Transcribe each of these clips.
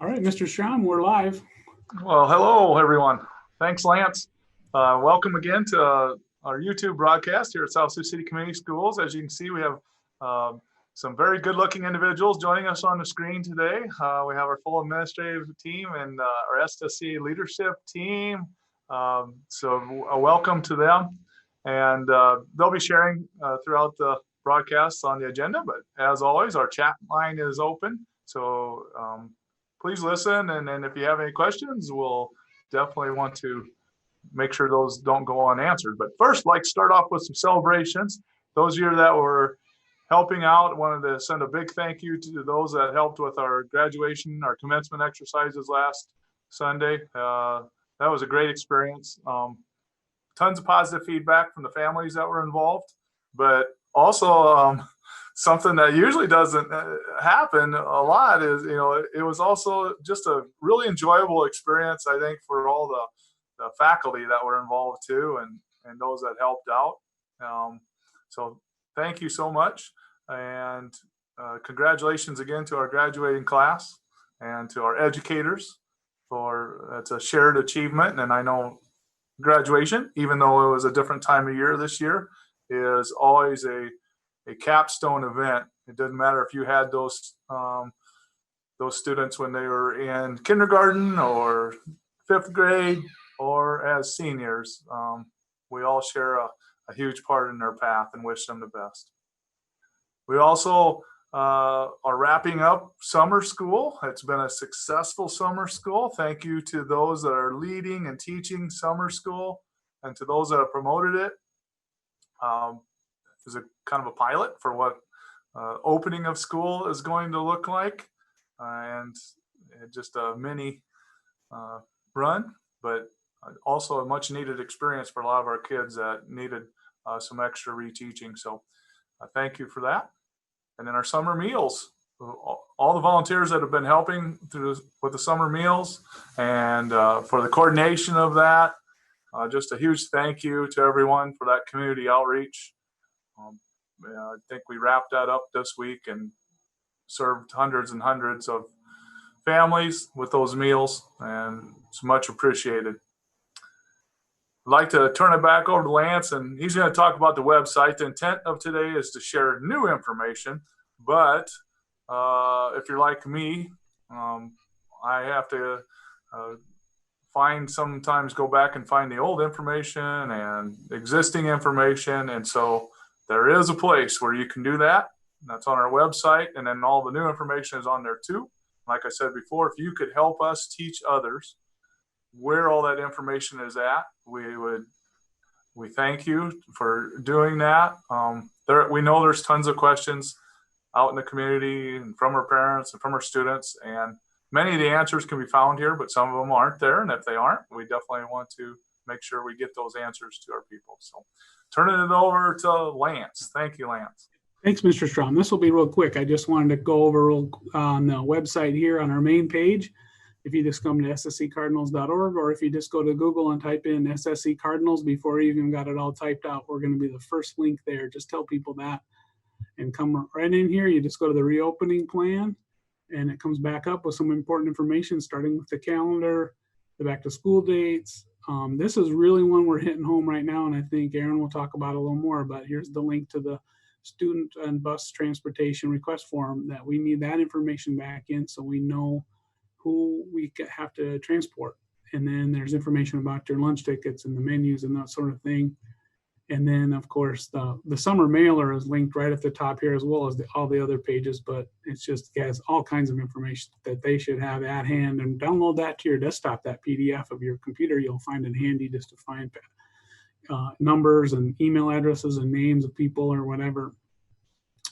All right, Mr. Strom, we're live. Well, hello, everyone. Thanks, Lance. Welcome again to our YouTube broadcast here at South Sioux City Community Schools. As you can see, we have some very good-looking individuals joining us on the screen today. We have our full administrative team and our SSC leadership team. So welcome to them. And they'll be sharing throughout the broadcasts on the agenda. But as always, our chat line is open. So please listen, and then if you have any questions, we'll definitely want to make sure those don't go unanswered. But first, I'd like to start off with some celebrations. Those of you that were helping out, wanted to send a big thank you to those that helped with our graduation, our commencement exercises last Sunday. That was a great experience. Tons of positive feedback from the families that were involved, but also something that usually doesn't happen a lot is, it was also just a really enjoyable experience, I think, for all the faculty that were involved too, and those that helped out. So thank you so much. And congratulations again to our graduating class and to our educators for it's a shared achievement. And I know graduation, even though it was a different time of year this year, is always a capstone event. It doesn't matter if you had those students when they were in kindergarten or fifth grade or as seniors. We all share a huge part in their path and wish them the best. We also are wrapping up summer school. It's been a successful summer school. Thank you to those that are leading and teaching summer school and to those that have promoted it. Is a kind of a pilot for what opening of school is going to look like, and just a mini run, but also a much needed experience for a lot of our kids that needed some extra reteaching. So thank you for that. And then our summer meals, all the volunteers that have been helping with the summer meals and for the coordination of that, just a huge thank you to everyone for that community outreach. I think we wrapped that up this week and served hundreds and hundreds of families with those meals, and it's much appreciated. I'd like to turn it back over to Lance, and he's going to talk about the website. The intent of today is to share new information, but if you're like me, I have to sometimes go back and find the old information and existing information, and so there is a place where you can do that. That's on our website, and then all the new information is on there too. Like I said before, if you could help us teach others where all that information is at, we thank you for doing that. We know there's tons of questions out in the community and from our parents and from our students, and many of the answers can be found here, but some of them aren't there. And if they aren't, we definitely want to make sure we get those answers to our people. So turning it over to Lance. Thank you, Lance. Thanks, Mr. Strom. This will be real quick. I just wanted to go over on the website here on our main page. If you just come to ssccardinals.org, or if you just go to Google and type in SSC Cardinals before you even got it all typed out, we're going to be the first link there. Just tell people that and come right in here. You just go to the reopening plan, and it comes back up with some important information, starting with the calendar, the back to school dates. This is really one we're hitting home right now, and I think Aaron will talk about it a little more, but here's the link to the student and bus transportation request form that we need that information back in so we know who we have to transport. And then there's information about your lunch tickets and the menus and that sort of thing. And then, of course, the summer mailer is linked right at the top here, as well as all the other pages, but it's just has all kinds of information that they should have at hand, and download that to your desktop, that PDF of your computer. You'll find it handy just to find numbers and email addresses and names of people or whatever.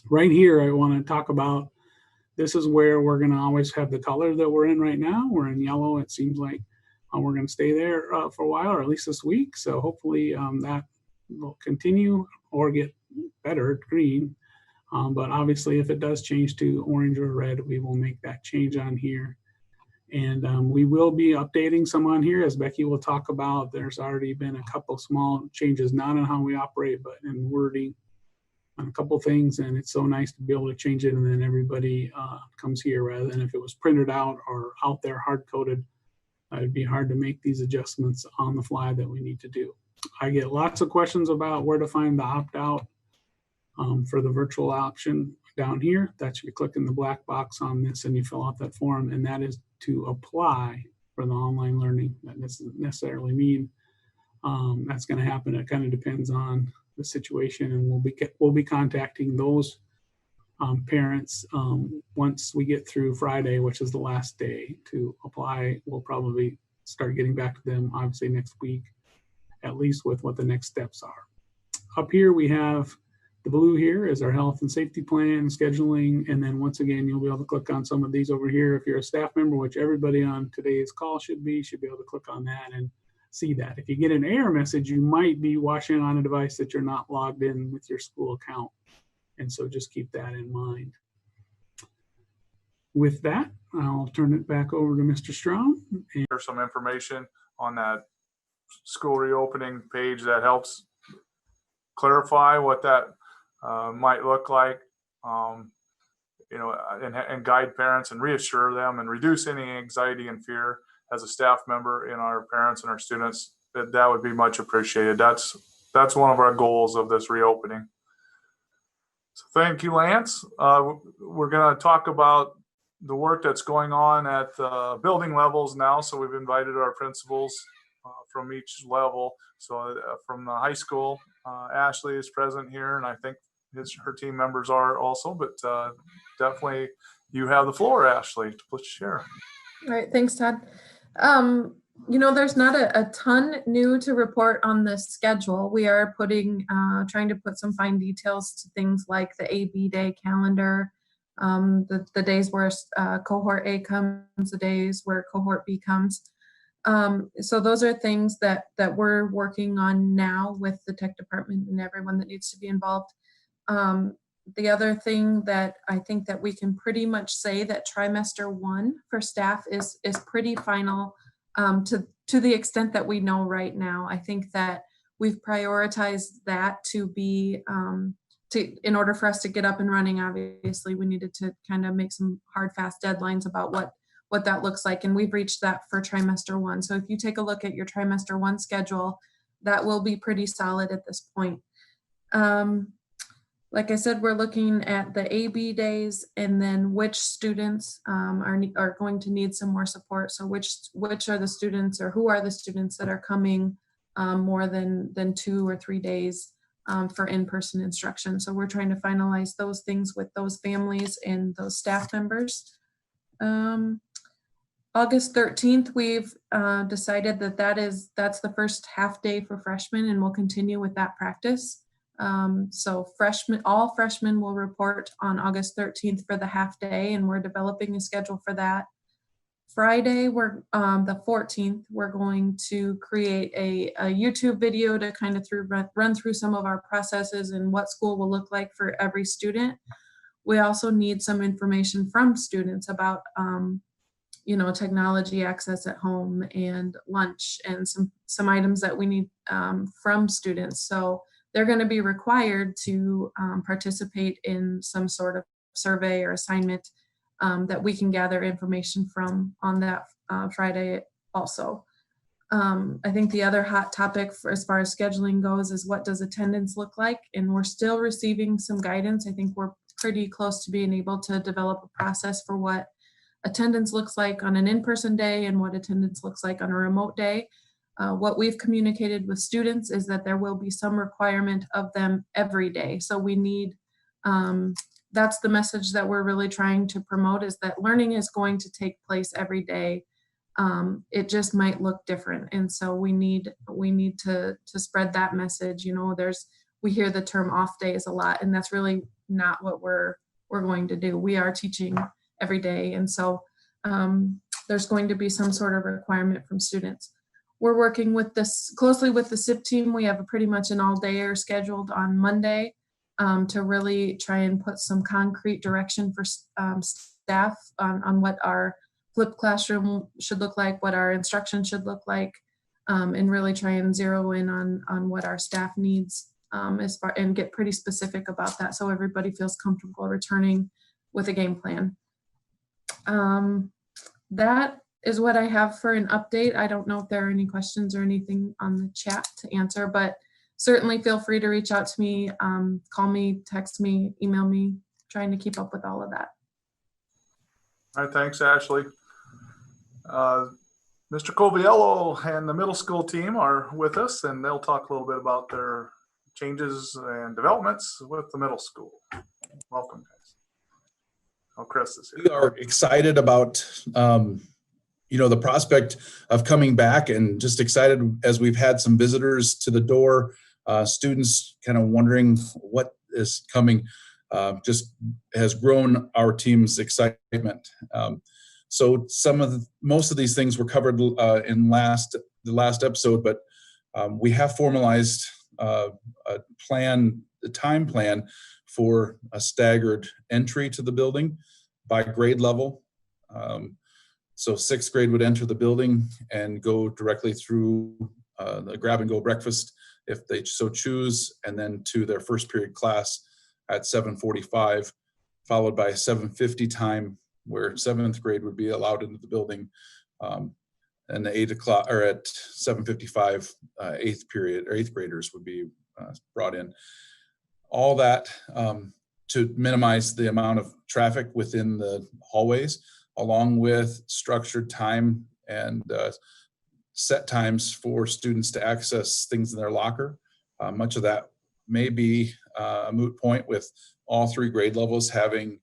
Right here, I want to talk about, this is where we're going to always have the color that we're in right now. We're in yellow. It seems like we're going to stay there for a while, or at least this week. So hopefully that will continue or get better, green. But obviously, if it does change to orange or red, we will make that change on here. And we will be updating some on here, as Becky will talk about. There's already been a couple small changes, not in how we operate, but in wording on a couple things, and it's so nice to be able to change it, and then everybody comes here, rather than if it was printed out or out there hard-coded. It'd be hard to make these adjustments on the fly that we need to do. I get lots of questions about where to find the opt-out for the virtual option down here. That's you click in the black box on this and you fill out that form, and that is to apply for the online learning. That doesn't necessarily mean that's going to happen. It kind of depends on the situation, and we'll be contacting those parents once we get through Friday, which is the last day to apply. We'll probably start getting back to them obviously next week, at least with what the next steps are. Up here we have the blue here is our health and safety plan, scheduling, and then once again you'll be able to click on some of these over here. If you're a staff member, which everybody on today's call should be able to click on that and see that. If you get an error message, you might be watching on a device that you're not logged in with your school account. And so just keep that in mind. With that, I'll turn it back over to Mr. Strong. There's some information on that school reopening page that helps clarify what that might look like, and guide parents and reassure them and reduce any anxiety and fear as a staff member in our parents and our students. That would be much appreciated. That's one of our goals of this reopening. So thank you, Lance. We're going to talk about the work that's going on at the building levels now. So we've invited our principals from each level. So from the high school, Ashley is present here, and I think her team members are also, but definitely you have the floor, Ashley, to share. All right, thanks, Todd. There's not a ton new to report on this schedule. We are trying to put some fine details to things like the AB day calendar, the days where cohort A comes, the days where cohort B comes. So those are things that we're working on now with the tech department and everyone that needs to be involved. The other thing that I think that we can pretty much say that trimester 1 for staff is pretty final to the extent that we know right now. I think that we've prioritized that to be in order for us to get up and running. Obviously, we needed to kind of make some hard, fast deadlines about what that looks like, and we've reached that for trimester 1. So if you take a look at your trimester 1 schedule, that will be pretty solid at this point. Like I said, we're looking at the AB days and then which students are going to need some more support. So which are the students, or who are the students that are coming more than 2 or 3 days for in-person instruction. So we're trying to finalize those things with those families and those staff members. August 13th, we've decided that's the first half day for freshmen, and we'll continue with that practice. So all freshmen will report on August 13th for the half day, and we're developing a schedule for that. Friday, the 14th, we're going to create a YouTube video to kind of run through some of our processes and what school will look like for every student. We also need some information from students about technology access at home and lunch and some items that we need from students. So they're going to be required to participate in some sort of survey or assignment that we can gather information from on that Friday also. I think the other hot topic as far as scheduling goes is what does attendance look like? And we're still receiving some guidance. I think we're pretty close to being able to develop a process for what attendance looks like on an in-person day and what attendance looks like on a remote day. What we've communicated with students is that there will be some requirement of them every day. So we need, that's the message that we're really trying to promote, is that learning is going to take place every day. It just might look different. And so we need to spread that message. We hear the term off days a lot, and that's really not what we're going to do. We are teaching every day. And so there's going to be some sort of requirement from students. We're working closely with the SIP team. We have pretty much an all-dayer scheduled on Monday to really try and put some concrete direction for staff on what our flipped classroom should look like, what our instruction should look like, and really try and zero in on what our staff needs and get pretty specific about that so everybody feels comfortable returning with a game plan. That is what I have for an update. I don't know if there are any questions or anything on the chat to answer, but certainly feel free to reach out to me, call me, text me, email me, trying to keep up with all of that. All right, thanks, Ashley. Mr. Coviello and the middle school team are with us, and they'll talk a little bit about their changes and developments with the middle school. Welcome, guys. Oh, Chris is here. We are excited about the prospect of coming back, and just excited as we've had some visitors to the door, students kind of wondering what is coming, just has grown our team's excitement. So most of these things were covered in the last episode, but we have formalized a time plan for a staggered entry to the building by grade level. So 6th grade would enter the building and go directly through the grab-and-go breakfast if they so choose, and then to their first period class at 7:45, followed by a 7:50 time where 7th grade would be allowed into the building, and the 8 o'clock, or at 7:55, 8th graders would be brought in. All that to minimize the amount of traffic within the hallways, along with structured time and set times for students to access things in their locker. Much of that may be a moot point with all 3 grade levels having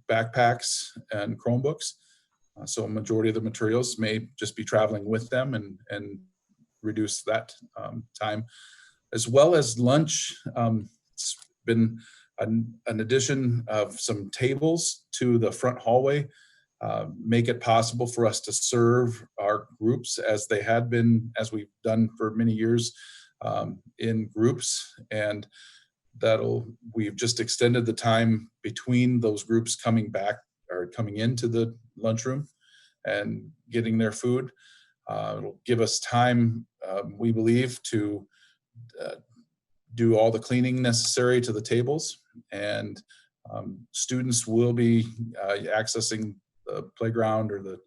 backpacks and Chromebooks. So a majority of the materials may just be traveling with them and reduce that time. As well as lunch, it's been an addition of some tables to the front hallway, make it possible for us to serve our groups as they had been, as we've done for many years, in groups. And we've just extended the time between those groups coming back or coming into the lunchroom and getting their food. It'll give us time, we believe, to do all the cleaning necessary to the tables, and students will be accessing the playground or the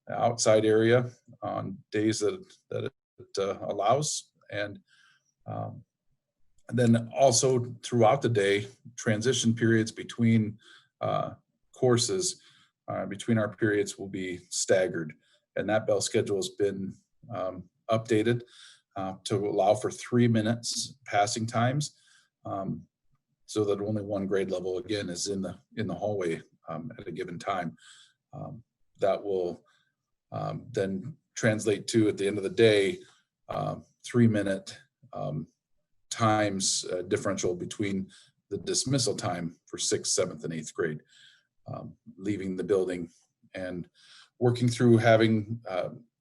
outside area on days that it allows. And then also throughout the day, transition periods between courses, between our periods will be staggered. And that bell schedule has been updated to allow for 3 minutes passing times, so that only 1 grade level again is in the hallway at a given time. That will then translate to, at the end of the day, 3-minute times differential between the dismissal time for 6th, 7th, and 8th grade, leaving the building and working through having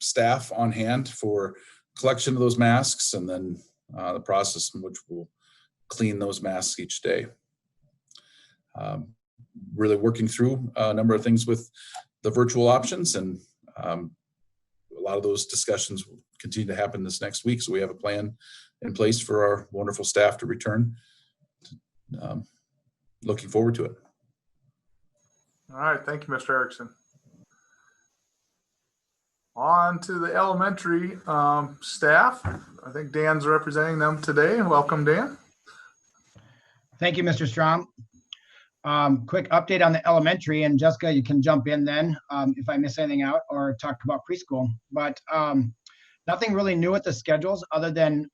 staff on hand for collection of those masks, and then the process in which we'll clean those masks each day. Really working through a number of things with the virtual options, and a lot of those discussions will continue to happen this next week. So we have a plan in place for our wonderful staff to return. Looking forward to it. All right, thank you, Mr. Erickson. On to the elementary staff. I think Dan's representing them today. Welcome, Dan. Thank you, Mr. Strong. Quick update on the elementary, and Jessica, you can jump in then if I miss anything out or talk about preschool. But nothing really new with the schedules, other than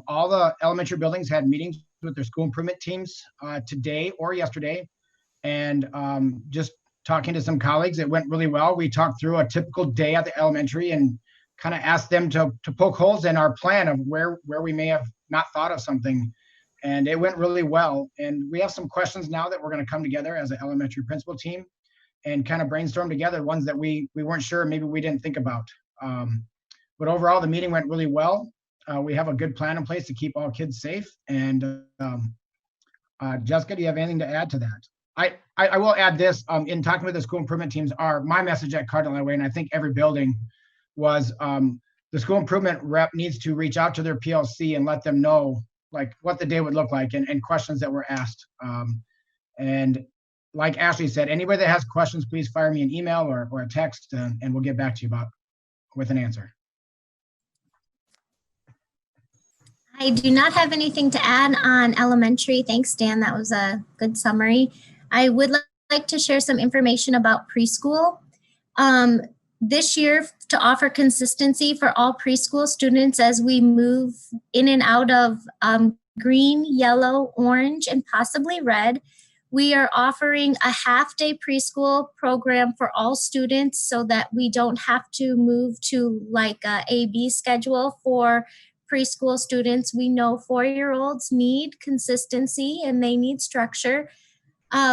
all the elementary buildings had meetings with their school improvement teams today or yesterday. And just talking to some colleagues, it went really well. We talked through a typical day at the elementary and kind of asked them to poke holes in our plan of where we may have not thought of something. And it went really well. And we have some questions now that we're going to come together as an elementary principal team and kind of brainstorm together, ones that we weren't sure, maybe we didn't think about. But overall, the meeting went really well. We have a good plan in place to keep all kids safe. And Jessica, do you have anything to add to that? I will add this, in talking with the school improvement teams, my message at Cardinal Highway, and I think every building, was the school improvement rep needs to reach out to their PLC and let them know like what the day would look like and questions that were asked. And like Ashley said, anybody that has questions, please fire me an email or a text, and we'll get back to you with an answer. I do not have anything to add on elementary. Thanks, Dan. That was a good summary. I would like to share some information about preschool. This year, to offer consistency for all preschool students as we move in and out of green, yellow, orange, and possibly red, we are offering a half-day preschool program for all students so that we don't have to move to like a A-B schedule for preschool students. We know 4-year-olds need consistency and they need structure.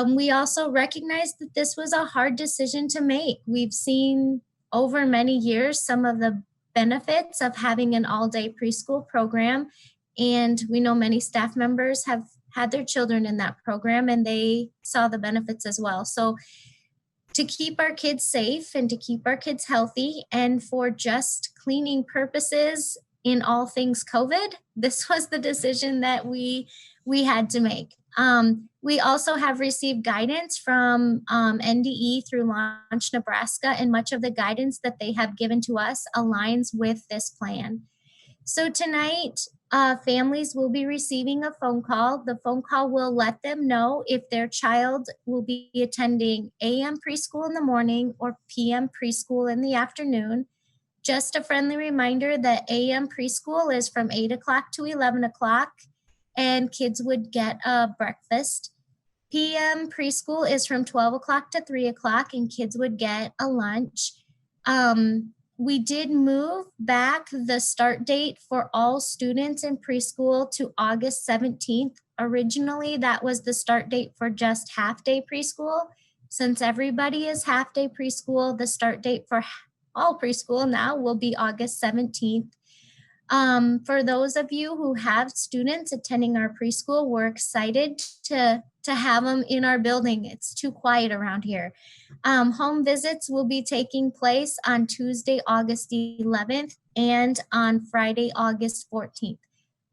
We also recognize that this was a hard decision to make. We've seen over many years some of the benefits of having an all-day preschool program, and we know many staff members have had their children in that program and they saw the benefits as well. So to keep our kids safe and to keep our kids healthy and for just cleaning purposes in all things COVID, this was the decision that we had to make. We also have received guidance from NDE through Launch Nebraska, and much of the guidance that they have given to us aligns with this plan. So tonight, families will be receiving a phone call. The phone call will let them know if their child will be attending AM preschool in the morning or PM preschool in the afternoon. Just a friendly reminder that AM preschool is from 8 o'clock to 11 o'clock, and kids would get a breakfast. PM preschool is from 12 o'clock to 3 o'clock, and kids would get a lunch. We did move back the start date for all students in preschool to August 17th. Originally, that was the start date for just half-day preschool. Since everybody is half-day preschool, the start date for all preschool now will be August 17th. For those of you who have students attending our preschool, we're excited to have them in our building. It's too quiet around here. Home visits will be taking place on Tuesday, August 11th and on Friday, August 14th.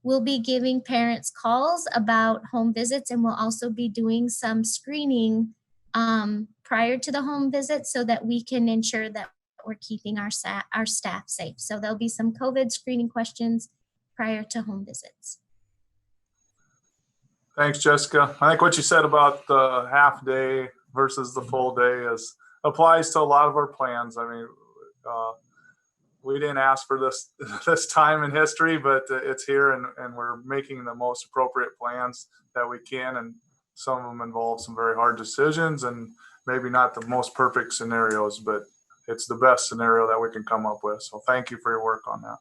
We'll be giving parents calls about home visits, and we'll also be doing some screening prior to the home visit so that we can ensure that we're keeping our staff safe. So there'll be some COVID screening questions prior to home visits. Thanks, Jessica. I think what you said about the half day versus the full day applies to a lot of our plans. I mean, we didn't ask for this time in history, but it's here, and we're making the most appropriate plans that we can. And some of them involve some very hard decisions and maybe not the most perfect scenarios, but it's the best scenario that we can come up with. So thank you for your work on that.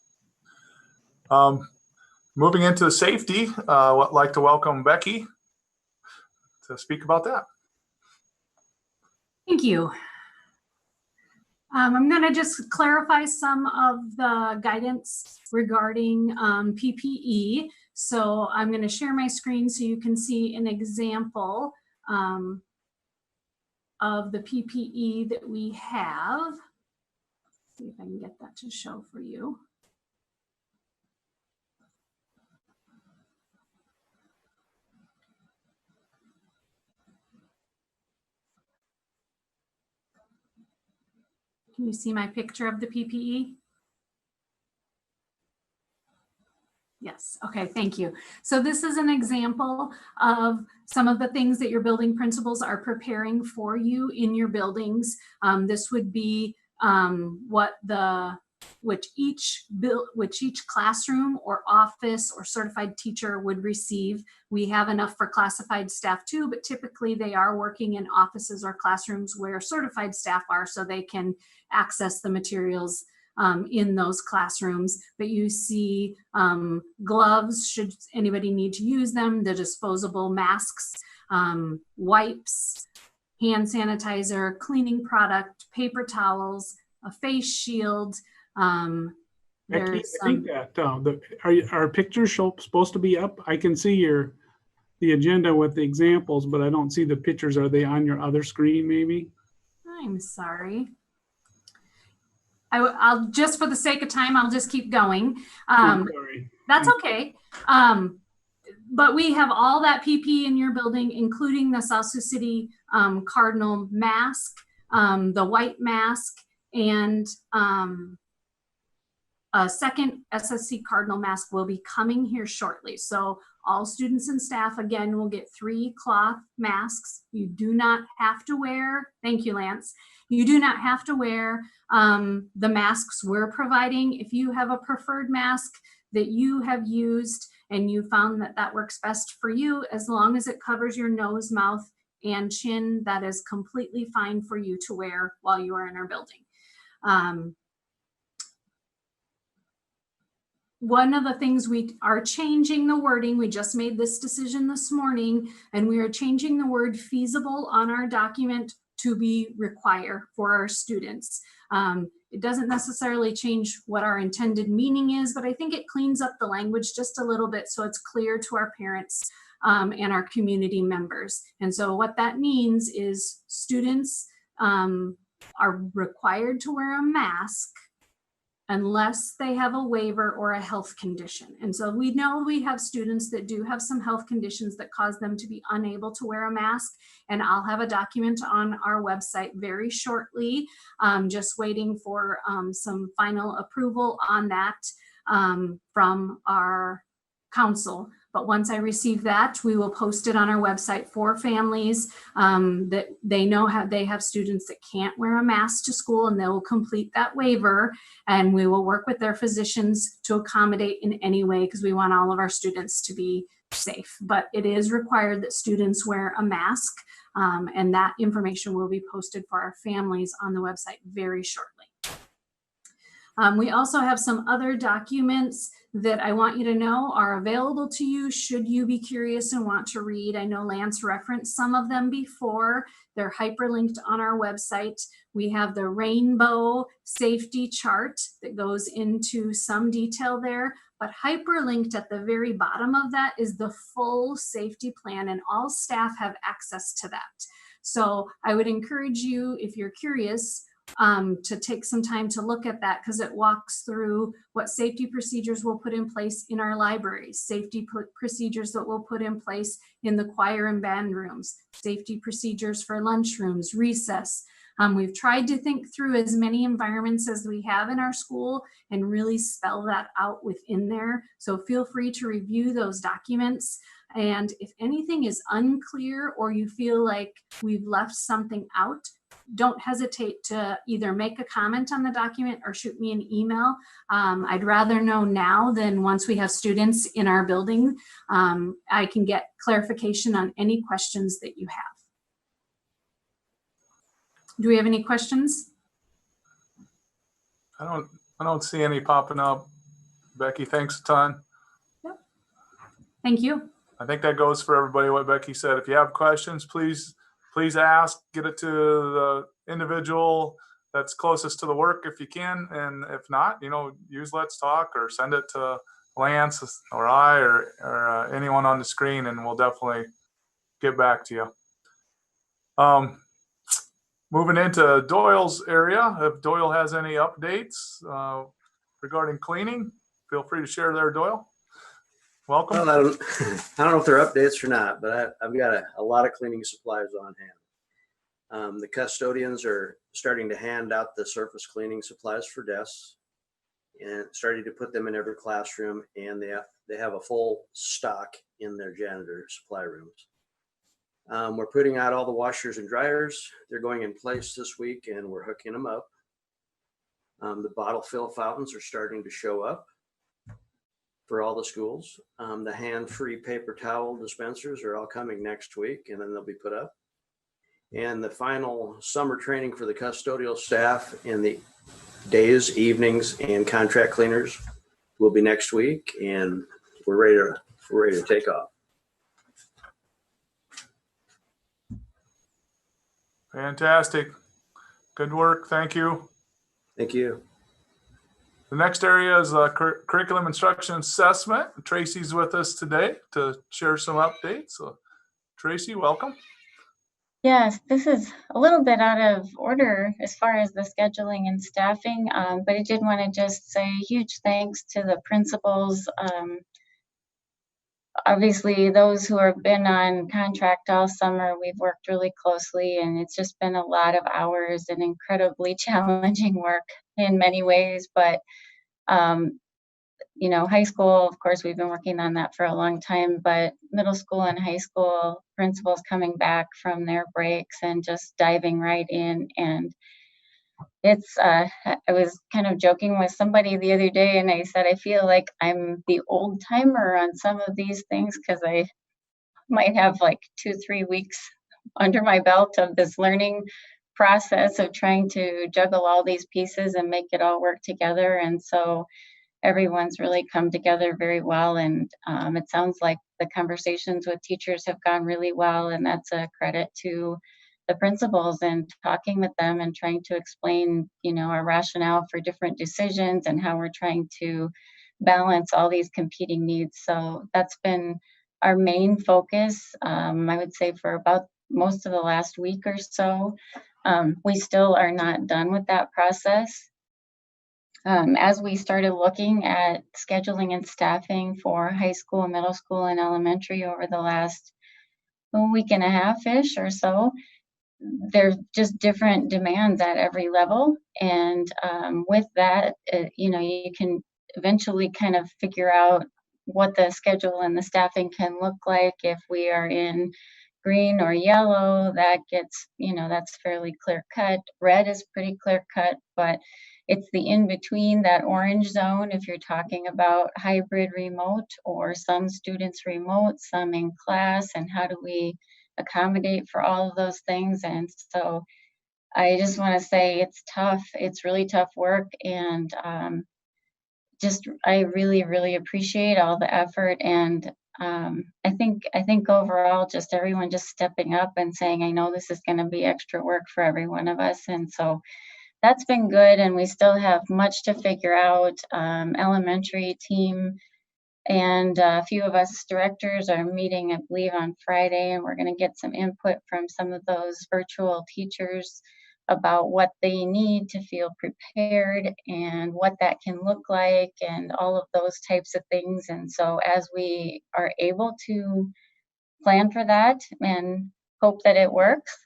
Moving into safety, I'd like to welcome Becky to speak about that. Thank you. I'm going to just clarify some of the guidance regarding PPE. So I'm going to share my screen so you can see an example of the PPE that we have. Let's see if I can get that to show for you. Can you see my picture of the PPE? Yes, okay, thank you. So this is an example of some of the things that your building principals are preparing for you in your buildings. This would be which each classroom or office or certified teacher would receive. We have enough for classified staff too, but typically they are working in offices or classrooms where certified staff are, so they can access the materials in those classrooms. But you see gloves, should anybody need to use them, the disposable masks, wipes, hand sanitizer, cleaning product, paper towels, a face shield. Becky, I think that our pictures supposed to be up. I can see the agenda with the examples, but I don't see the pictures. Are they on your other screen maybe? I'm sorry. I'll just, for the sake of time, I'll just keep going. Sorry. That's okay. but we have all that PPE in your building, including the South Sioux City Cardinal mask, the white mask, and a second SSC Cardinal mask will be coming here shortly. So all students and staff, again, will get 3 cloth masks. You do not have to wear, thank you, Lance. You do not have to wear the masks we're providing. If you have a preferred mask that you have used and you found that that works best for you, as long as it covers your nose, mouth, and chin, that is completely fine for you to wear while you are in our building. One of the things we are changing the wording, we just made this decision this morning, and we are changing the word feasible on our document to be require for our students. It doesn't necessarily change what our intended meaning is, but I think it cleans up the language just a little bit so it's clear to our parents and our community members. And so what that means is students are required to wear a mask unless they have a waiver or a health condition. And so we know we have students that do have some health conditions that cause them to be unable to wear a mask. And I'll have a document on our website very shortly, just waiting for some final approval on that from our council. But once I receive that, we will post it on our website for families that they know they have students that can't wear a mask to school, and they will complete that waiver, and we will work with their physicians to accommodate in any way, because we want all of our students to be safe. But it is required that students wear a mask, and that information will be posted for our families on the website very shortly. We also have some other documents that I want you to know are available to you should you be curious and want to read. I know Lance referenced some of them before. They're hyperlinked on our website. We have the rainbow safety chart that goes into some detail there, but hyperlinked at the very bottom of that is the full safety plan, and all staff have access to that. So I would encourage you, if you're curious, to take some time to look at that, because it walks through what safety procedures we'll put in place in our libraries, safety procedures that we'll put in place in the choir and band rooms, safety procedures for lunchrooms, recess. We've tried to think through as many environments as we have in our school and really spell that out within there. So feel free to review those documents. And if anything is unclear or you feel like we've left something out, don't hesitate to either make a comment on the document or shoot me an email. I'd rather know now than once we have students in our building. I can get clarification on any questions that you have. Do we have any questions? I don't see any popping up. Becky, thanks a ton. Yep. Thank you. I think that goes for everybody, what Becky said. If you have questions, please ask, get it to the individual that's closest to the work if you can. And if not, use Let's Talk or send it to Lance or I or anyone on the screen, and we'll definitely get back to you. Moving into Doyle's area, if Doyle has any updates regarding cleaning, feel free to share there, Doyle. Welcome. Well, I don't know if they're updates or not, but I've got a lot of cleaning supplies on hand. The custodians are starting to hand out the surface cleaning supplies for desks and starting to put them in every classroom, and they have a full stock in their janitor supply rooms. We're putting out all the washers and dryers. They're going in place this week, and we're hooking them up. The bottle fill fountains are starting to show up for all the schools. The hand-free paper towel dispensers are all coming next week, and then they'll be put up. And the final summer training for the custodial staff in the days, evenings, and contract cleaners will be next week, and we're ready to take off. Fantastic. Good work. Thank you. Thank you. The next area is curriculum instruction assessment. Tracy's with us today to share some updates. So, Tracy, welcome. Yes, this is a little bit out of order as far as the scheduling and staffing, but I did want to just say huge thanks to the principals obviously those who have been on contract all summer, we've worked really closely, and it's just been a lot of hours and incredibly challenging work in many ways. But high school, of course, we've been working on that for a long time, but middle school and high school principals coming back from their breaks and just diving right in. And it's, I was kind of joking with somebody the other day, and I said, I feel like I'm the old timer on some of these things because I might have like 2-3 weeks under my belt of this learning process of trying to juggle all these pieces and make it all work together. And so everyone's really come together very well, and it sounds like the conversations with teachers have gone really well, and that's a credit to the principals and talking with them and trying to explain, our rationale for different decisions and how we're trying to balance all these competing needs. So that's been our main focus, I would say, for about most of the last week or so. We still are not done with that process. As we started looking at scheduling and staffing for high school, middle school, and elementary over the last week and a half-ish or so, there's just different demands at every level. And with that, you can eventually kind of figure out what the schedule and the staffing can look like. If we are in green or yellow, that gets, that's fairly clear cut. Red is pretty clear cut, but it's the in between, that orange zone, if you're talking about hybrid remote or some students remote, some in class, and how do we accommodate for all of those things. And so I just want to say it's tough. It's really tough work. And I really, really appreciate all the effort. And I think overall, just everyone just stepping up and saying, I know this is going to be extra work for every one of us. And so that's been good. And we still have much to figure out. Elementary team and a few of us directors are meeting, I believe, on Friday, and we're going to get some input from some of those virtual teachers about what they need to feel prepared and what that can look like and all of those types of things. And so as we are able to plan for that and hope that it works,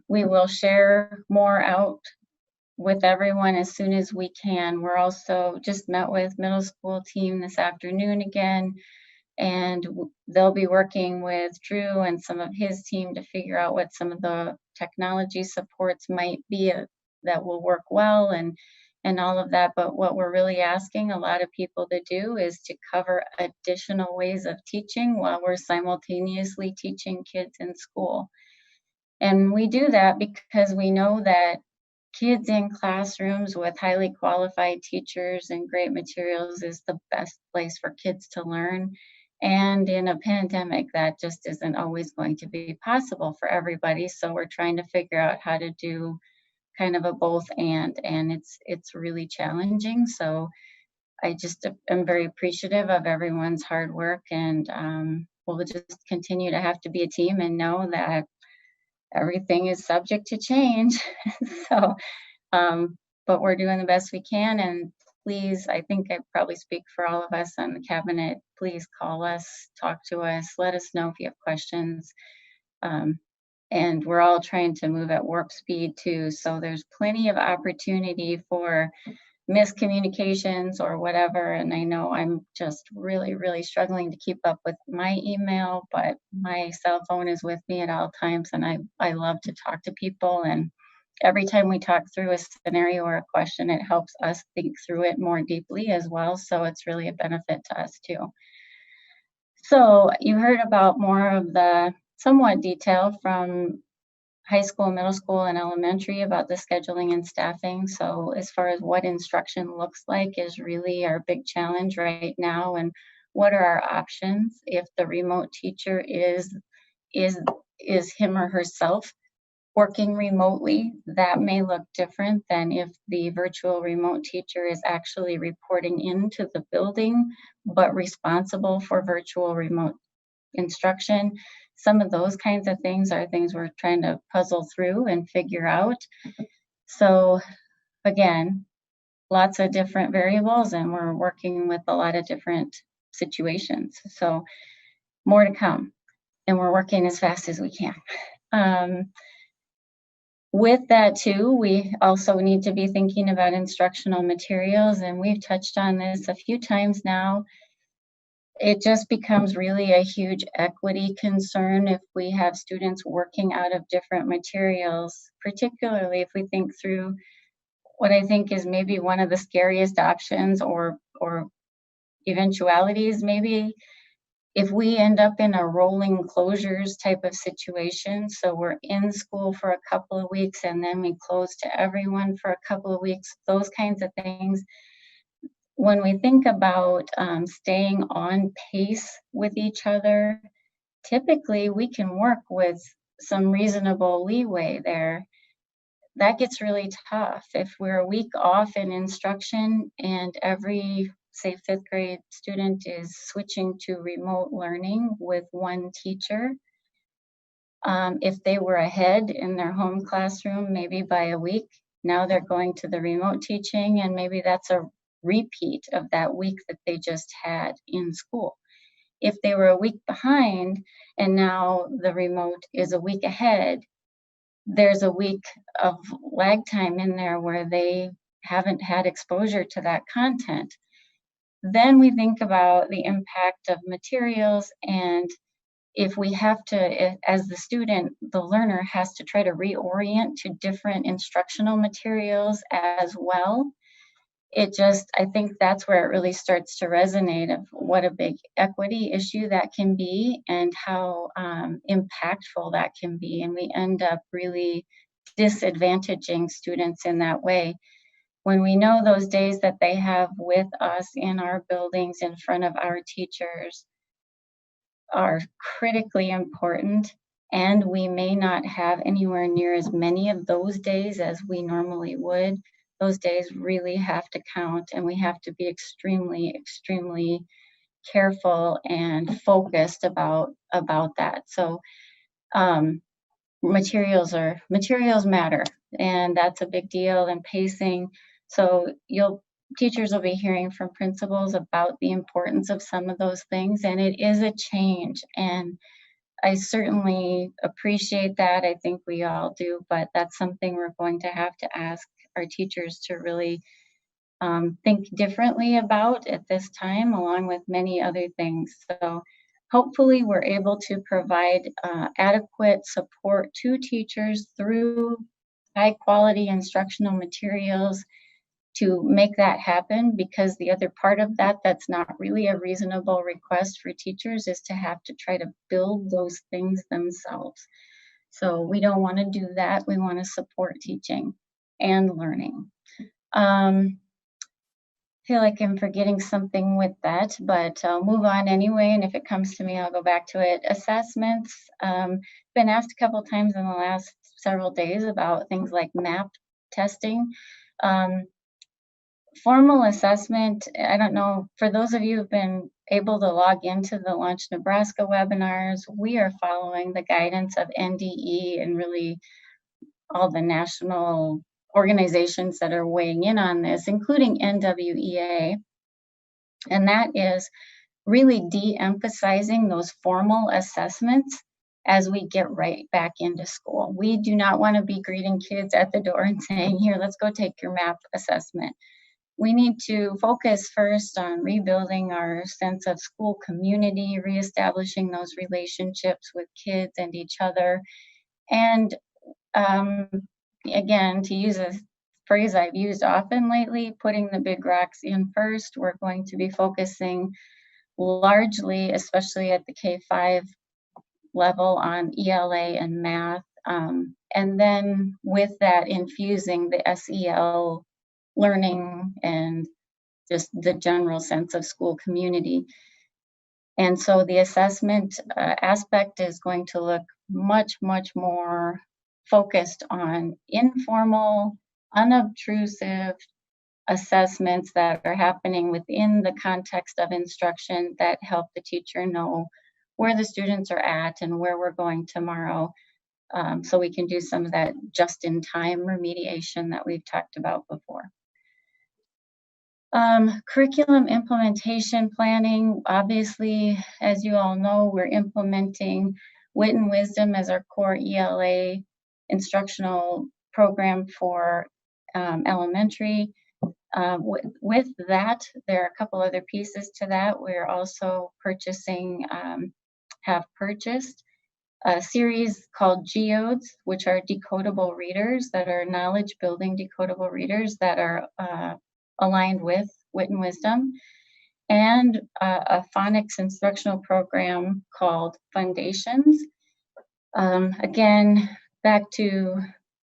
we will share more out with everyone as soon as we can. We're also just met with middle school team this afternoon again, and they'll be working with Drew and some of his team to figure out what some of the technology supports might be that will work well and all of that. But what we're really asking a lot of people to do is to cover additional ways of teaching while we're simultaneously teaching kids in school. And we do that because we know that kids in classrooms with highly qualified teachers and great materials is the best place for kids to learn. And in a pandemic, that just isn't always going to be possible for everybody. So we're trying to figure out how to do kind of a both and it's really challenging. So I just am very appreciative of everyone's hard work, and we'll just continue to have to be a team and know that everything is subject to change. So, but we're doing the best we can. And please, I think I probably speak for all of us on the cabinet, please call us, talk to us, let us know if you have questions. And we're all trying to move at warp speed too. So there's plenty of opportunity for miscommunications or whatever. And I know I'm just really, really struggling to keep up with my email, but my cell phone is with me at all times. And I love to talk to people. And every time we talk through a scenario or a question, it helps us think through it more deeply as well. So it's really a benefit to us too. So you heard about more of the somewhat detail from high school, middle school, and elementary about the scheduling and staffing. So as far as what instruction looks like is really our big challenge right now. And what are our options if the remote teacher is him or herself working remotely? That may look different than if the virtual remote teacher is actually reporting into the building, but responsible for virtual remote instruction. Some of those kinds of things are things we're trying to puzzle through and figure out. So again, lots of different variables, and we're working with a lot of different situations. So more to come, and we're working as fast as we can. With that too, we also need to be thinking about instructional materials, and we've touched on this a few times now. It just becomes really a huge equity concern if we have students working out of different materials, particularly if we think through what I think is maybe one of the scariest options or eventualities, maybe if we end up in a rolling closures type of situation. So we're in school for a couple of weeks and then we close to everyone for a couple of weeks, those kinds of things. When we think about staying on pace with each other, typically we can work with some reasonable leeway there. That gets really tough. If we're a week off in instruction and every, say, 5th grade student is switching to remote learning with one teacher, if they were ahead in their home classroom, maybe by a week, now they're going to the remote teaching, and maybe that's a repeat of that week that they just had in school. If they were a week behind and now the remote is a week ahead, there's a week of lag time in there where they haven't had exposure to that content. Then we think about the impact of materials, and if we have to, as the student, the learner has to try to reorient to different instructional materials as well. I think that's where it really starts to resonate of what a big equity issue that can be and how impactful that can be. And we end up really disadvantaging students in that way. When we know those days that they have with us in our buildings in front of our teachers are critically important, and we may not have anywhere near as many of those days as we normally would, those days really have to count, and we have to be extremely, extremely careful and focused about that. So materials matter, and that's a big deal, and pacing. So teachers will be hearing from principals about the importance of some of those things, and it is a change, and I certainly appreciate that. I think we all do, but that's something we're going to have to ask our teachers to really think differently about at this time, along with many other things. So hopefully we're able to provide adequate support to teachers through high quality instructional materials to make that happen, because the other part of that that's not really a reasonable request for teachers is to have to try to build those things themselves. So we don't want to do that. We want to support teaching and learning. I feel like I'm forgetting something with that, but I'll move on anyway, and if it comes to me, I'll go back to it. Assessments, been asked a couple times in the last several days about things like MAP testing. Formal assessment, I don't know, for those of you who've been able to log into the Launch Nebraska webinars, we are following the guidance of NDE and really all the national organizations that are weighing in on this, including NWEA. And that is really de-emphasizing those formal assessments as we get right back into school. We do not want to be greeting kids at the door and saying, here, let's go take your MAP assessment. We need to focus first on rebuilding our sense of school community, reestablishing those relationships with kids and each other. And again, to use a phrase I've used often lately, putting the big rocks in first. We're going to be focusing largely, especially at the K-5 level, on ELA and math. And then with that, infusing the SEL learning and just the general sense of school community. And so the assessment aspect is going to look much, much more focused on informal, unobtrusive assessments that are happening within the context of instruction that help the teacher know where the students are at and where we're going tomorrow. So we can do some of that just-in-time remediation that we've talked about before. Curriculum implementation planning. Obviously, as you all know, we're implementing Wit and Wisdom as our core ELA instructional program for elementary. With that, there are a couple other pieces to that. We're also have purchased a series called Geodes, which are decodable readers that are knowledge building decodable readers that are aligned with Wit and Wisdom, and a phonics instructional program called Foundations. Again, back to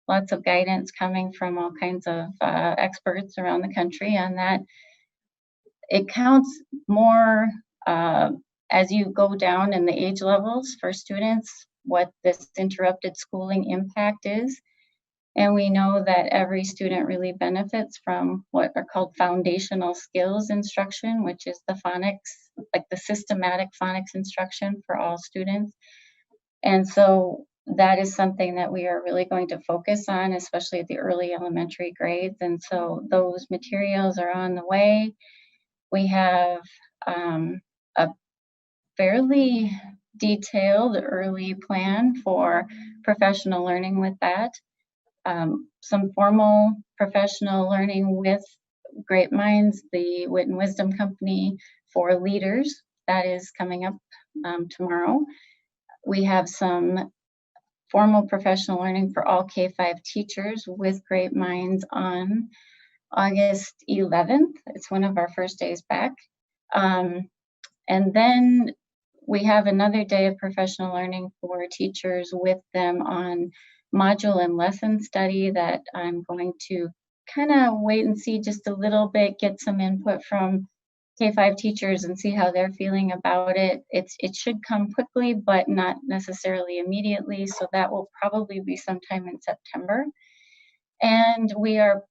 lots of guidance coming from all kinds of experts around the country on that. It counts more as you go down in the age levels for students, what this interrupted schooling impact is. And we know that every student really benefits from what are called foundational skills instruction, which is the phonics, like the systematic phonics instruction for all students. And so that is something that we are really going to focus on, especially at the early elementary grades. And so those materials are on the way. We have a fairly detailed early plan for professional learning with that. Some formal professional learning with Great Minds, the Wit and Wisdom Company for leaders. That is coming up tomorrow. We have some formal professional learning for all K-5 teachers with Great Minds on August 11th. It's one of our first days back. And then we have another day of professional learning for teachers with them on module and lesson study that I'm going to kind of wait and see just a little bit, get some input from K-5 teachers and see how they're feeling about it. It should come quickly, but not necessarily immediately. So that will probably be sometime in September. And we are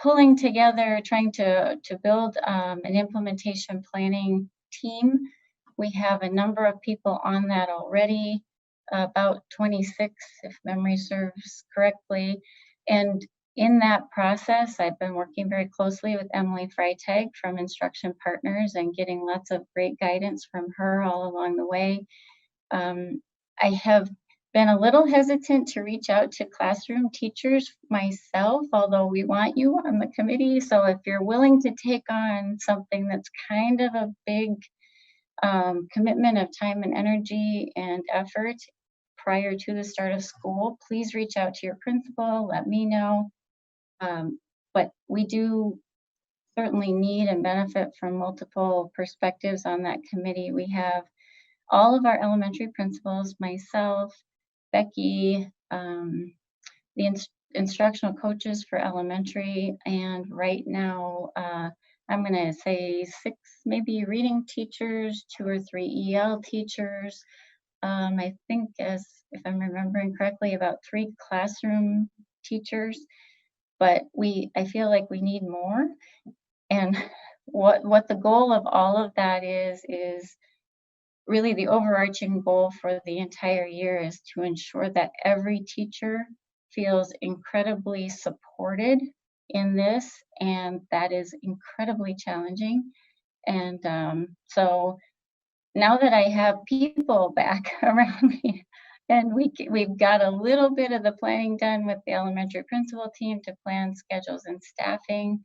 pulling together, trying to build an implementation planning team. We have a number of people on that already, about 26, if memory serves correctly. And in that process, I've been working very closely with Emily Freitag from Instruction Partners and getting lots of great guidance from her all along the way. I have been a little hesitant to reach out to classroom teachers myself, although we want you on the committee. So if you're willing to take on something that's kind of a big commitment of time and energy and effort prior to the start of school, please reach out to your principal, let me know. But we do certainly need and benefit from multiple perspectives on that committee. We have all of our elementary principals, myself, Becky, the instructional coaches for elementary, and right now I'm going to say 6 maybe reading teachers, 2 or 3 EL teachers. I think, as if I'm remembering correctly, about 3 classroom teachers. But I feel like we need more. And what the goal of all of that is really the overarching goal for the entire year is to ensure that every teacher feels incredibly supported in this, and that is incredibly challenging. And so now that I have people back around me, and we've got a little bit of the planning done with the elementary principal team to plan schedules and staffing.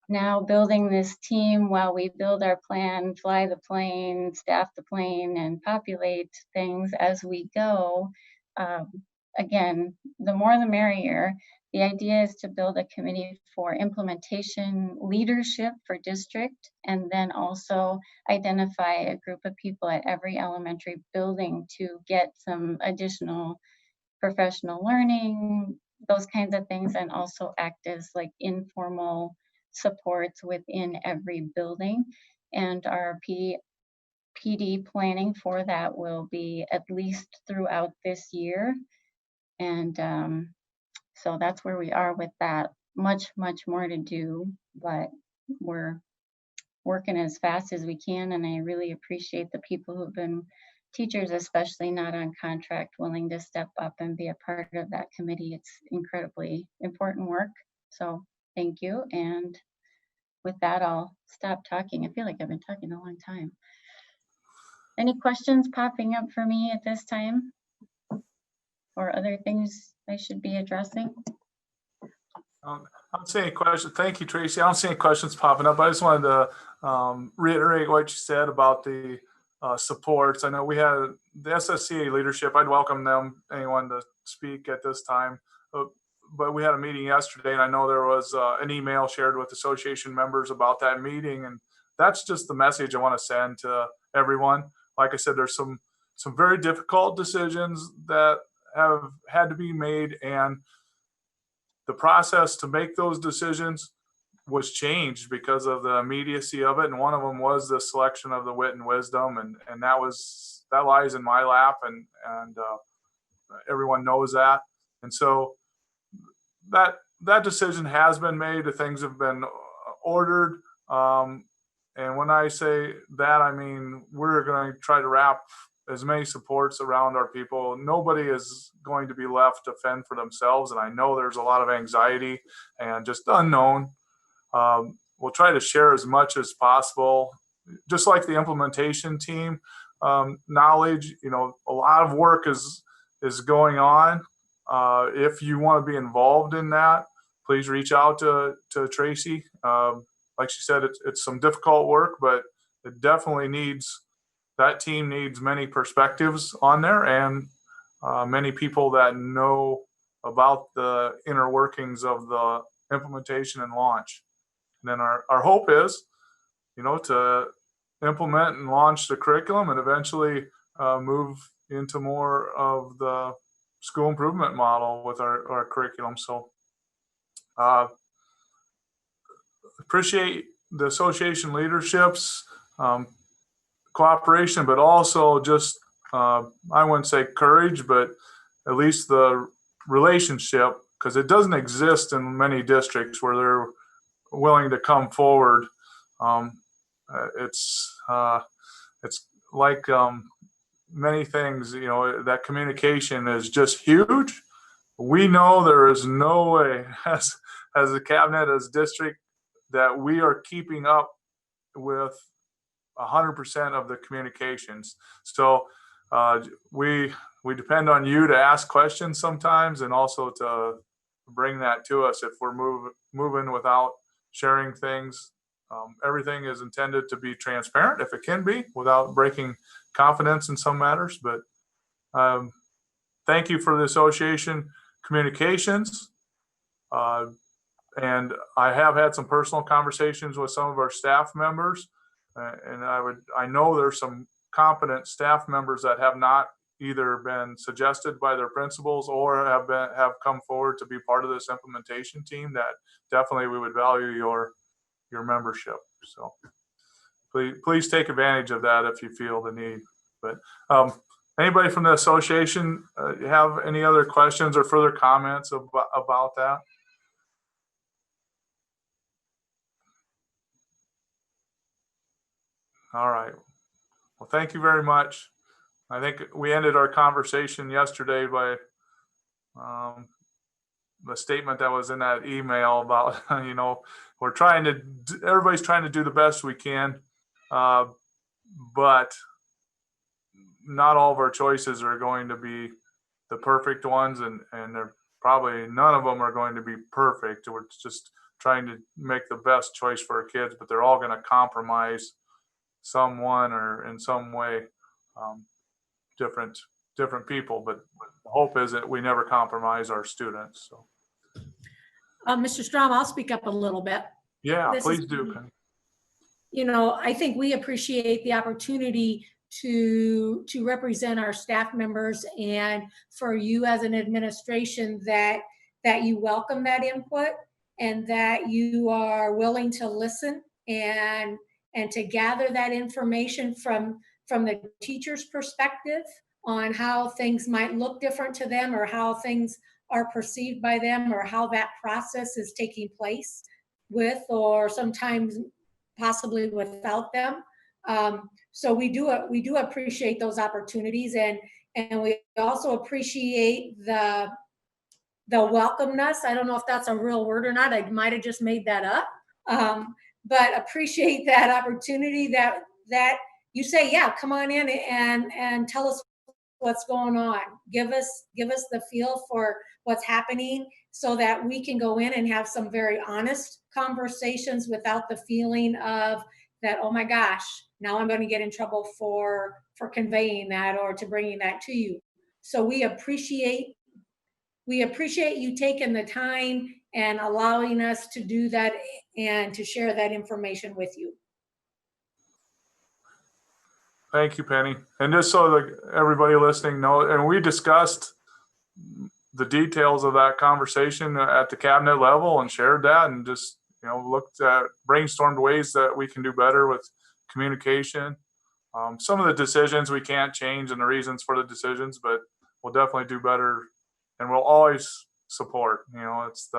Now building this team while we build our plan, fly the plane, staff the plane, and populate things as we go. Again, the more the merrier. The idea is to build a committee for implementation leadership for district, and then also identify a group of people at every elementary building to get some additional professional learning, those kinds of things, and also act as like informal supports within every building. And our PD planning for that will be at least throughout this year. And so that's where we are with that. Much more to do, but we're working as fast as we can. And I really appreciate the people who've been teachers, especially not on contract, willing to step up and be a part of that committee. It's incredibly important work. So thank you. And with that, I'll stop talking. I feel like I've been talking a long time. Any questions popping up for me at this time? Or other things I should be addressing? I don't see any questions. Thank you, Tracy. I don't see any questions popping up. I just wanted to reiterate what you said about the supports. I know we had the SSCA leadership. I'd welcome them, anyone to speak at this time. But we had a meeting yesterday, and I know there was an email shared with association members about that meeting. And that's just the message I want to send to everyone. Like I said, there's some very difficult decisions that have had to be made, and the process to make those decisions was changed because of the immediacy of it. And one of them was the selection of the wit and wisdom. And that lies in my lap, and everyone knows that. And so that decision has been made. The things have been ordered. And when I say that, I mean, we're going to try to wrap as many supports around our people. Nobody is going to be left to fend for themselves. And I know there's a lot of anxiety and just unknown. We'll try to share as much as possible, just like the implementation team knowledge. You know, a lot of work is going on. If you want to be involved in that, please reach out to Tracy. Like she said, it's some difficult work, but it definitely that team needs many perspectives on there, and many people that know about the inner workings of the implementation and launch. And then our hope is, to implement and launch the curriculum and eventually move into more of the school improvement model with our curriculum. So appreciate the association leadership's cooperation, but also just, I wouldn't say courage, but at least the relationship, because it doesn't exist in many districts where they're willing to come forward. It's like many things, that communication is just huge. We know there is no way as a cabinet, as district, that we are keeping up with 100% of the communications. So we depend on you to ask questions sometimes, and also to bring that to us if we're moving without sharing things. Everything is intended to be transparent if it can be, without breaking confidence in some matters. But thank you for the association communications. And I have had some personal conversations with some of our staff members, and I know there's some competent staff members that have not either been suggested by their principals or have come forward to be part of this implementation team, that definitely we would value your membership. So please take advantage of that if you feel the need. But anybody from the association have any other questions or further comments about that? All right. Well, thank you very much. I think we ended our conversation yesterday by the statement that was in that email about, everybody's trying to do the best we can, but not all of our choices are going to be the perfect ones, and they're probably none of them are going to be perfect. We're just trying to make the best choice for our kids, but they're all going to compromise someone or in some way, different people. But the hope is that we never compromise our students. So, Mr. Strom, I'll speak up a little bit. Yeah, please do. I think we appreciate the opportunity to represent our staff members, and for you as an administration that you welcome that input, and that you are willing to listen and to gather that information from the teacher's perspective on how things might look different to them, or how things are perceived by them, or how that process is taking place with, or sometimes possibly without them. So we do appreciate those opportunities, and we also appreciate the welcomeness. I don't know if that's a real word or not. I might have just made that up. but appreciate that opportunity that you say, yeah, come on in and tell us what's going on. Give us the feel for what's happening so that we can go in and have some very honest conversations without the feeling of that, oh my gosh, now I'm going to get in trouble for conveying that or to bringing that to you. So we appreciate you taking the time and allowing us to do that and to share that information with you. Thank you, Penny. And just so that everybody listening knows, and we discussed the details of that conversation at the cabinet level and shared that, and just, looked at, brainstormed ways that we can do better with communication. Some of the decisions we can't change and the reasons for the decisions, but we'll definitely do better, and we'll always support. It's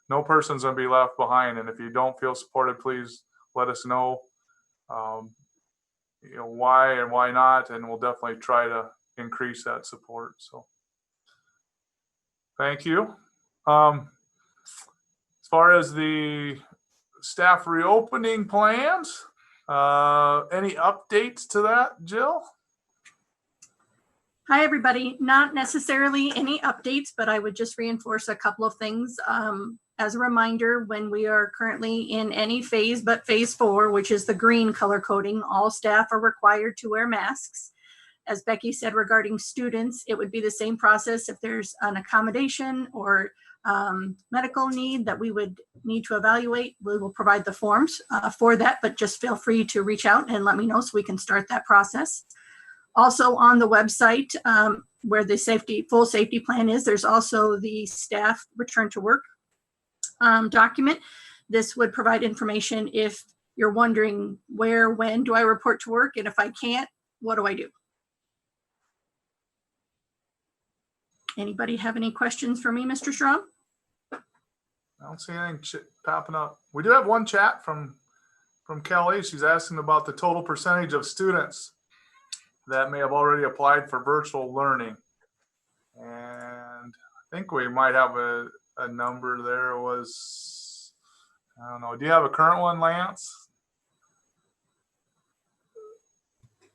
no person's gonna be left behind, and if you don't feel supported, please let us know. Why and why not, and we'll definitely try to increase that support. So thank you. As far as the staff reopening plans, any updates to that, Jill? Hi, everybody. Not necessarily any updates, but I would just reinforce a couple of things. As a reminder, when we are currently in any phase but phase 4, which is the green color coding, all staff are required to wear masks. As Becky said regarding students, it would be the same process if there's an accommodation or medical need that we would need to evaluate. We will provide the forms for that, but just feel free to reach out and let me know so we can start that process. Also on the website where the full safety plan is, there's also the staff return to work document. This would provide information if you're wondering when do I report to work, and if I can't, what do I do? Anybody have any questions for me, Mr. Strom? I don't see anything popping up. We do have one chat from Kelly. She's asking about the total percentage of students that may have already applied for virtual learning. And I think we might have a number there. Was, I don't know. Do you have a current one, Lance?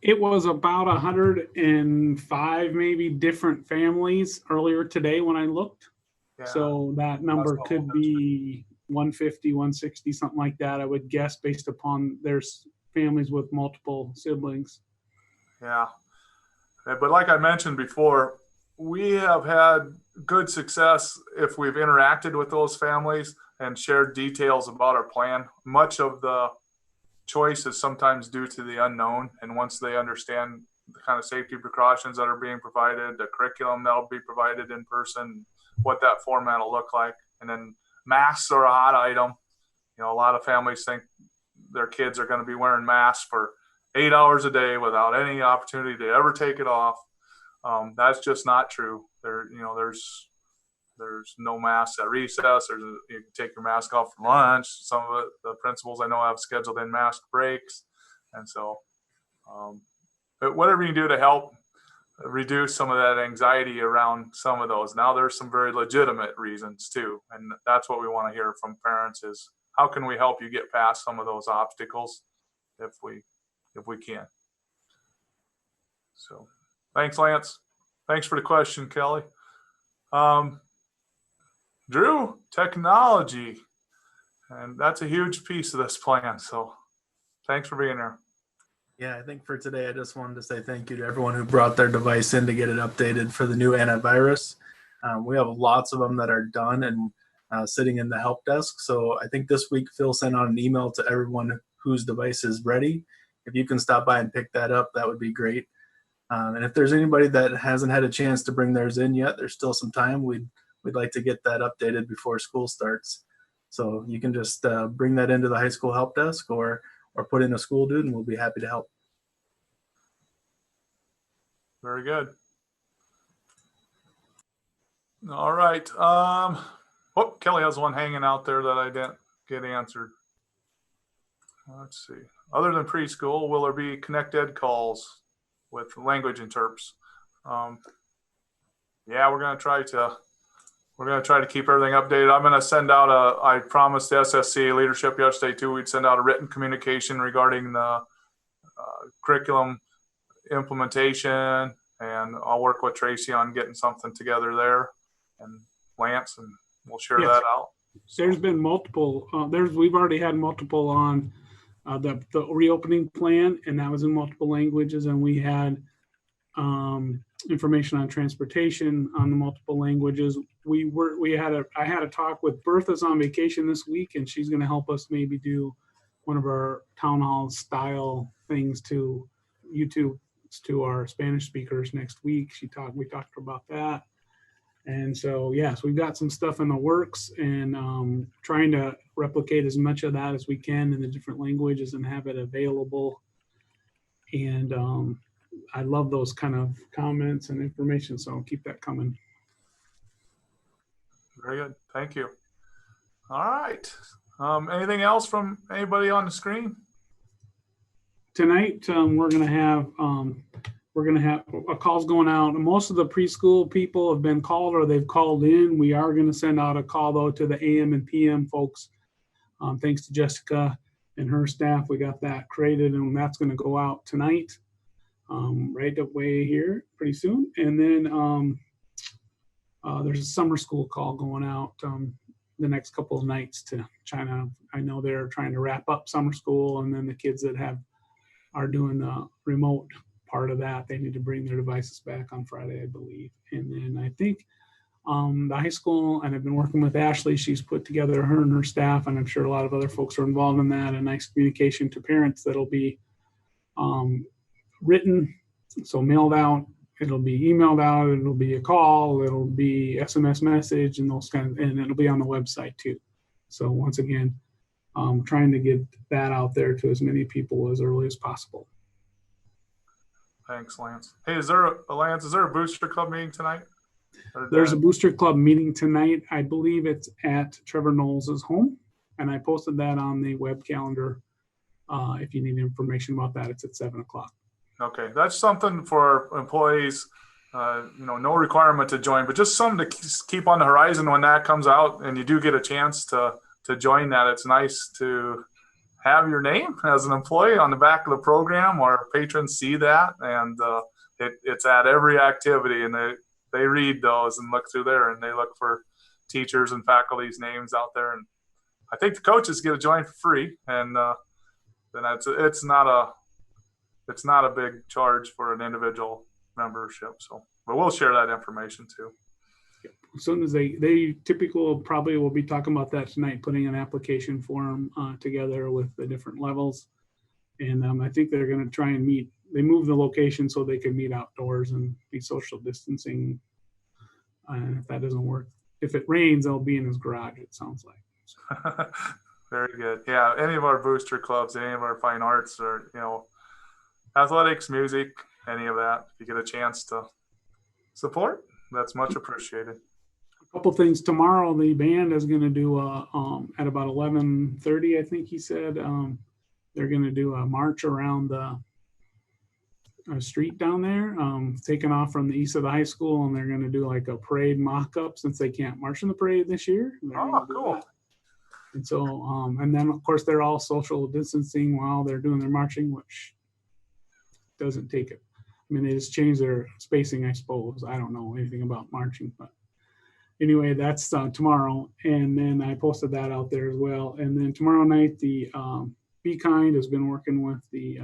It was about 105 maybe different families earlier today when I looked. Yeah. So that number could be 150, 160, something like that, I would guess, based upon there's families with multiple siblings. Yeah. But like I mentioned before, we have had good success if we've interacted with those families and shared details about our plan. Much of the choice is sometimes due to the unknown. And once they understand the kind of safety precautions that are being provided, the curriculum that'll be provided in person, what that format will look like. And then masks are a hot item. A lot of families think their kids are going to be wearing masks for 8 hours a day without any opportunity to ever take it off. That's just not true. There's no mask at recess. You can take your mask off for lunch. Some of the principals I know have scheduled in mask breaks. And so, but whatever you can do to help reduce some of that anxiety around some of those. Now there's some very legitimate reasons too. And that's what we want to hear from parents is how can we help you get past some of those obstacles if we can. So thanks, Lance. Thanks for the question, Kelly. Drew, technology, and that's a huge piece of this plan. So thanks for being here. Yeah, I think for today, I just wanted to say thank you to everyone who brought their device in to get it updated for the new antivirus. We have lots of them that are done and sitting in the help desk. So I think this week Phil sent out an email to everyone whose device is ready. If you can stop by and pick that up, that would be great. And if there's anybody that hasn't had a chance to bring theirs in yet, there's still some time. We'd like to get that updated before school starts. So you can just bring that into the high school help desk or put in a school dude, and we'll be happy to help. Very good. All right. Oh, Kelly has one hanging out there that I didn't get answered. Let's see. Other than preschool, will there be Connect Ed calls with language interps? Yeah, we're going to try to we're going to try to keep everything updated. I'm going to send out I promised the SSC leadership yesterday too, we'd send out a written communication regarding the curriculum implementation, and I'll work with Tracy on getting something together there, and Lance, and we'll share Yes. that out. There's been multiple, we've already had multiple on the reopening plan, and that was in multiple languages, and we had information on transportation on the multiple languages. I had a talk with Bertha's on vacation this week, and she's going to help us maybe do one of our town hall style things to YouTube to our Spanish speakers next week. We talked about that. And so, yes, we've got some stuff in the works, and trying to replicate as much of that as we can in the different languages and have it available. And I love those kind of comments and information, so I'll keep that coming. Very good. Thank you. All right. Anything else from anybody on the screen? Tonight, we're gonna have a calls going out. Most of the preschool people have been called or they've called in. We are gonna send out a call though to the AM and PM folks. Thanks to Jessica and her staff, we got that created, and that's gonna go out tonight, right away here pretty soon. And then there's a summer school call going out the next couple of nights to China. I know they're trying to wrap up summer school, and then the kids that are doing the remote part of that, they need to bring their devices back on Friday, I believe. And then I think the high school, and I've been working with Ashley, she's put together, her and her staff, and I'm sure a lot of other folks are involved in that, a nice communication to parents that'll be written, so mailed out, it'll be emailed out, it'll be a call, it'll be SMS message, and those kind of, and it'll be on the website too. So once again, trying to get that out there to as many people as early as possible. Thanks, Lance. Hey, is there a booster club meeting tonight? There's a booster club meeting tonight. I believe it's at Trevor Knowles' home, and I posted that on the web calendar. If you need information about that, it's at 7 o'clock. Okay, that's something for employees. No requirement to join, but just something to keep on the horizon when that comes out, and you do get a chance to join that. It's nice to have your name as an employee on the back of the program, or patrons see that, and it's at every activity, and they read those and look through there, and they look for teachers and faculty's names out there. And I think the coaches get to join for free, and then it's not a big charge for an individual membership. So, but we'll share that information too. As soon as they typically probably will be talking about that tonight, putting an application form together with the different levels. And I think they're going to try and meet, they moved the location so they can meet outdoors and be social distancing. And if that doesn't work, if it rains, they'll be in his garage, it sounds like. Very good. Yeah, any of our booster clubs, any of our fine arts, or athletics, music, any of that, if you get a chance to support, that's much appreciated. A couple things. Tomorrow, the band is going to do at about 11:30, I think he said. They're going to do a march around the street down there, taking off from the east of the high school, and they're going to do like a parade mock-up since they can't march in the parade this year. Oh, cool. And so, and then of course they're all social distancing while they're doing their marching, which doesn't take it. I mean, they just change their spacing, I suppose. I don't know anything about marching, but anyway, that's tomorrow. And then I posted that out there as well. And then tomorrow night, the Be Kind has been working with the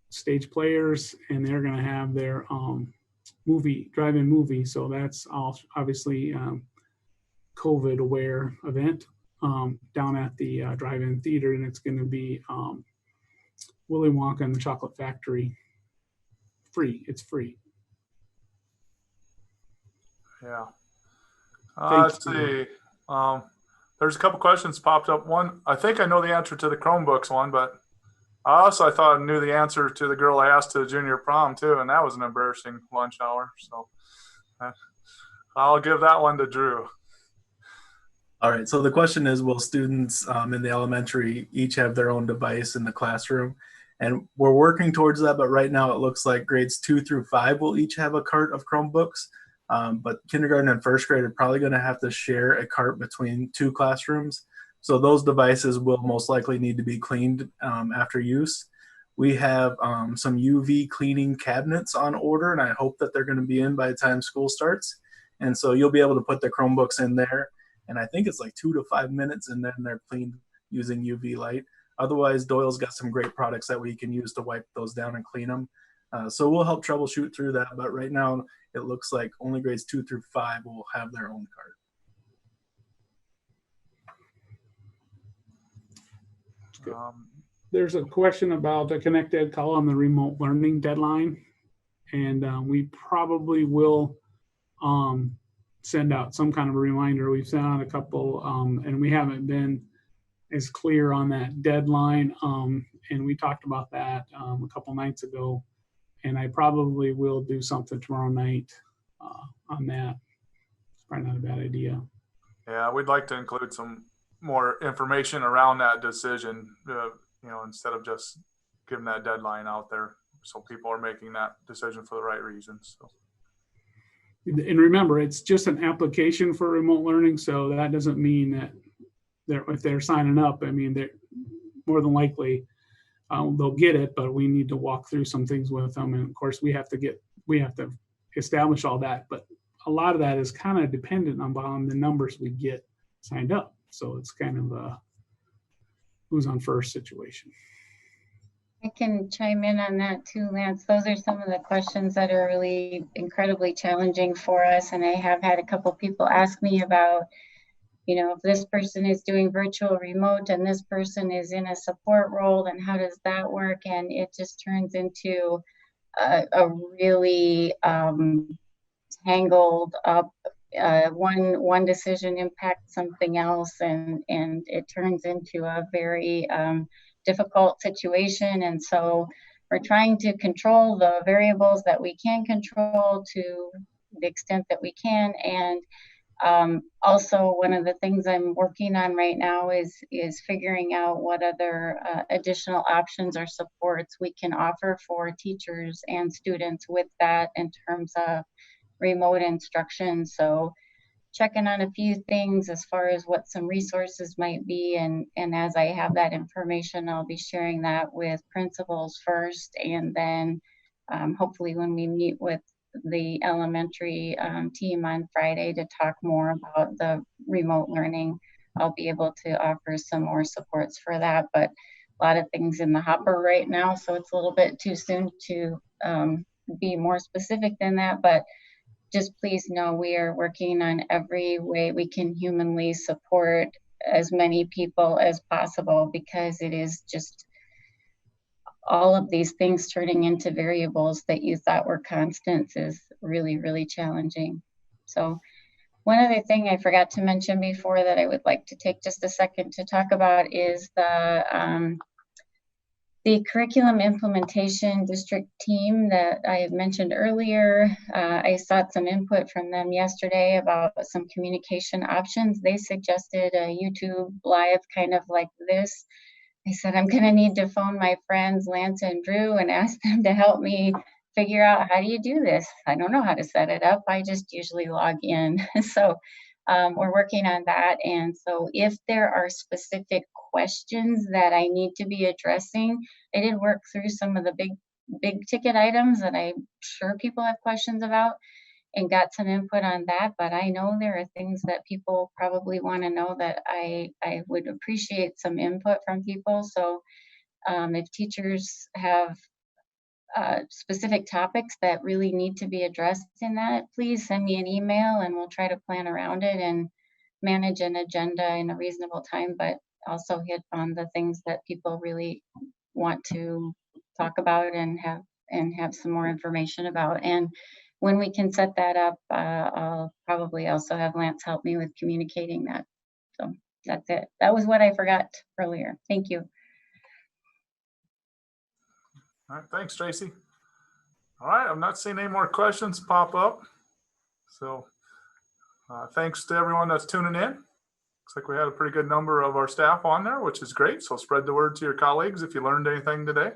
stage players, and they're going to have their drive-in movie. So that's all obviously COVID aware event down at the drive-in theater, and it's going to be Willy Wonka and the Chocolate Factory. Free. It's free. Yeah. Let's see. There's a couple questions popped up. One, I think I know the answer to the Chromebooks one, but I thought I knew the answer to the girl I asked to the junior prom too, and that was an embarrassing lunch hour. So I'll give that one to Drew. All right, so the question is, will students in the elementary each have their own device in the classroom? And we're working towards that, but right now it looks like grades 2 through 5 will each have a cart of Chromebooks. But kindergarten and first grade are probably going to have to share a cart between 2 classrooms. So those devices will most likely need to be cleaned after use. We have some UV cleaning cabinets on order, and I hope that they're going to be in by the time school starts. And so you'll be able to put the Chromebooks in there, and I think it's like 2 to 5 minutes, and then they're cleaned using UV light. Otherwise, Doyle's got some great products that we can use to wipe those down and clean them. So we'll help troubleshoot through that, but right now it looks like only grades 2 through 5 will have their own cart. There's a question about the Connect Ed call on the remote learning deadline. And we probably will send out some kind of a reminder. We've sent out a couple and we haven't been as clear on that deadline. And we talked about that a couple nights ago. And I probably will do something tomorrow night on that. It's probably not a bad idea. Yeah, we'd like to include some more information around that decision, you know, instead of just giving that deadline out there, so people are making that decision for the right reasons. So. And remember, it's just an application for remote learning, so that doesn't mean that if they're signing up, I mean, they're more than likely they'll get it, but we need to walk through some things with them. And of course, we have to establish all that. But a lot of that is kind of dependent on the numbers we get signed up. So it's kind of a who's on first situation. I can chime in on that too, Lance. Those are some of the questions that are really incredibly challenging for us. And I have had a couple people ask me about, you know, if this person is doing virtual remote and this person is in a support role, then how does that work? And it just turns into a really tangled up, one decision impacts something else, and it turns into a very difficult situation. And so we're trying to control the variables that we can control to the extent that we can. And also, one of the things I'm working on right now is figuring out what other additional options or supports we can offer for teachers and students with that in terms of remote instruction. So checking on a few things as far as what some resources might be, and as I have that information, I'll be sharing that with principals first, and then hopefully when we meet with the elementary team on Friday to talk more about the remote learning, I'll be able to offer some more supports for that. But a lot of things in the hopper right now, so it's a little bit too soon to be more specific than that. But just please know we are working on every way we can humanly support as many people as possible, because it is just all of these things turning into variables that you thought were constants is really, really challenging. So one other thing I forgot to mention before that I would like to take just a second to talk about is the curriculum implementation district team that I had mentioned earlier. I sought some input from them yesterday about some communication options. They suggested a YouTube live kind of like this. I said, I'm gonna need to phone my friends Lance and Drew and ask them to help me figure out, how do you do this? I don't know how to set it up. I just usually log in. So we're working on that. And so if there are specific questions that I need to be addressing, I did work through some of the big ticket items that I'm sure people have questions about and got some input on that. But I know there are things that people probably want to know that I would appreciate some input from people. So if teachers have specific topics that really need to be addressed in that, please send me an email and we'll try to plan around it and manage an agenda in a reasonable time, but also hit on the things that people really want to talk about and have some more information about. And when we can set that up, I'll probably also have Lance help me with communicating that. So that's it. That was what I forgot earlier. Thank you. All right, thanks, Tracy. All right, I'm not seeing any more questions pop up. So thanks to everyone that's tuning in. Looks like we had a pretty good number of our staff on there, which is great. So spread the word to your colleagues if you learned anything today.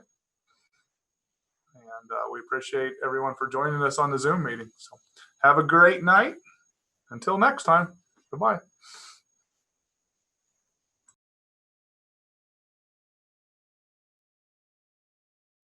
And we appreciate everyone for joining us on the Zoom meeting. So have a great night. Until next time, goodbye.